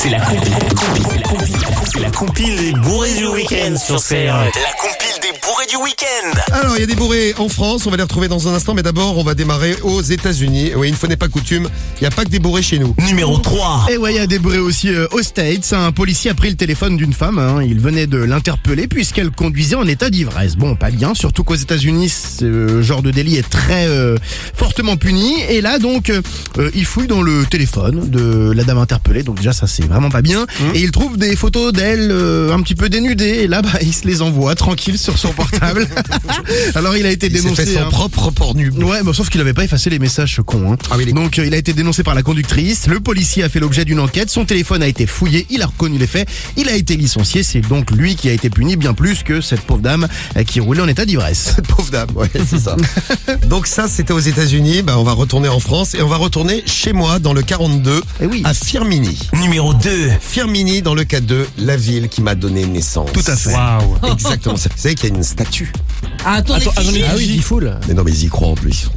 C'est la compile des bourrés du week-end sur CRF. La compile des bourrés du week-end. Alors, il y a des bourrés en France, on va les retrouver dans un instant, mais d'abord, on va démarrer aux États-Unis. Oui, une fois n'est pas coutume, il n'y a pas que des bourrés chez nous. Numéro 3. Et ouais, il y a des bourrés aussi aux States. Un policier a pris le téléphone d'une femme. Il venait de l'interpeller puisqu'elle conduisait en état d'ivresse. Bon, pas bien, surtout qu'aux États-Unis, ce genre de délit est très fortement puni. Et là, donc, il fouille dans le téléphone de la dame interpellée. Donc déjà, ça, c'est vraiment pas bien. Et il trouve des photos d'elle un petit peu dénudée. Et là, il se les envoie tranquille sur son portable. Alors, il a été dénoncé. Il s'est fait son propre pornu. Ouais, bon, sauf qu'il avait pas effacé les messages, ce con. Ah oui, donc, il a été dénoncé par la conductrice. Le policier a fait l'objet d'une enquête. Son téléphone a été fouillé. Il a reconnu les faits. Il a été licencié. C'est donc lui qui a été puni bien plus que cette pauvre dame qui roulait en état d'ivresse. Cette pauvre dame, ouais, c'est ça. Donc ça, c'était aux États-Unis. On va retourner en France et on va retourner chez moi dans le 42 à Firminy. Numéro 2. Firminy dans le 42, la ville qui m'a donné naissance. Tout à fait. Waouh. Exactement. Vous savez qu'il y a une statue. Attendez, Ah oui, il fout là. Mais non, mais ils y croient en plus.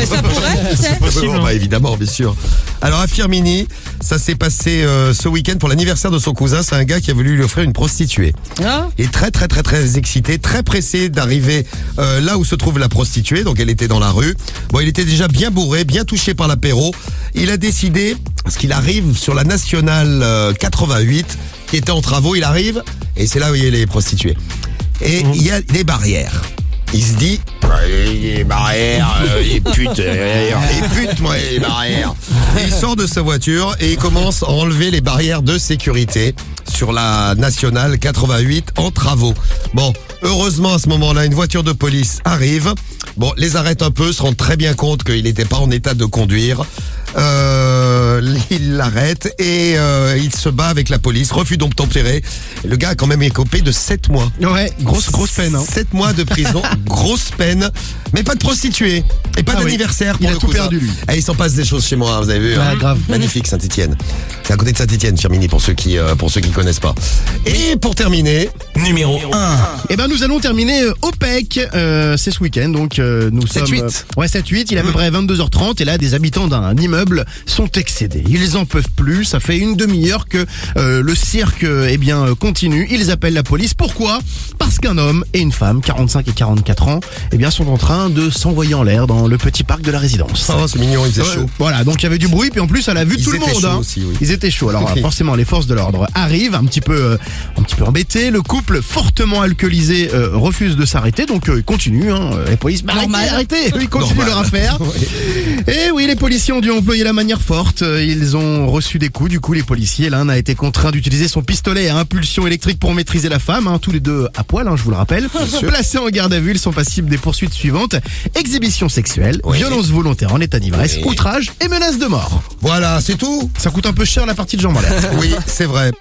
ça pourrait, tu sais. Bah, évidemment, bien sûr. Alors à Firminy, ça s'est passé ce week-end pour l'anniversaire de son cousin. C'est un gars qui a voulu lui offrir une prostituée. Hein? Il est très excité, très pressé d'arriver là où se trouve la prostituée. Donc elle était dans la rue. Bon, il était déjà bien bourré, bien touché par l'apéro. Il a décidé, parce qu'il arrive sur la nationale 88, qui était en travaux, il arrive, et c'est là où il y a les prostituées. Et il y a des barrières. Il se dit, les barrières, les putes, moi, les barrières. Et il sort de sa voiture et il commence à enlever les barrières de sécurité sur la nationale 88 en travaux. Bon, heureusement à ce moment-là, une voiture de police arrive. Bon, les arrête un peu, se rend très bien compte qu'il n'était pas en état de conduire. Il l'arrête et il se bat avec la police, refus d'obtempérer. Le gars a quand même écopé de 7 mois. Ouais, grosse peine. 7 mois de prison, grosse peine, mais pas de prostituée et pas d'anniversaire pour il a le tout cousin. perdu, lui. Et il s'en passe des choses chez moi, vous avez vu. Ah, grave. Magnifique Saint-Étienne. C'est à côté de Saint-Étienne, Firminy, pour ceux qui connaissent pas. Et pour terminer, Numéro 1. Eh ben, nous allons terminer au PEC. C'est ce week-end, donc nous 7-8. sommes... Ouais, 7-8, il est à peu près 22h30 et là, des habitants d'un immeuble sont excédés. Ils en peuvent plus, ça fait une demi-heure que le cirque continue. Ils appellent la police. Pourquoi ? Parce qu'un homme et une femme, 45 et 44 ans, sont en train de s'envoyer en l'air dans le petit parc de la résidence. oh, c'est mignon, il faisait chaud. Voilà, donc il y avait du bruit, puis en plus à la vue de Ils tout le étaient monde. chauds aussi, oui. Ils étaient chauds. Alors Oui. forcément, les forces de l'ordre arrivent, un petit peu embêtés. Le couple, fortement alcoolisé, refuse de s'arrêter, donc ils continuent. Les polices, arrêtez, ils continuent leur affaire. Et oui, les policiers ont dû employer la manière forte. Ils ont reçu des coups. Du coup, les policiers, l'un a été contraint d'utiliser son pistolet à impulsion électrique pour maîtriser la femme. Tous les deux à poil, je vous le rappelle. Placés en garde à vue, ils sont passibles des poursuites suivantes: exhibition sexuelle, violence volontaire en état d'ivresse, outrage et menace de mort. Voilà, c'est tout. Ça coûte un peu cher la partie de jambes en l'air. Oui, c'est vrai.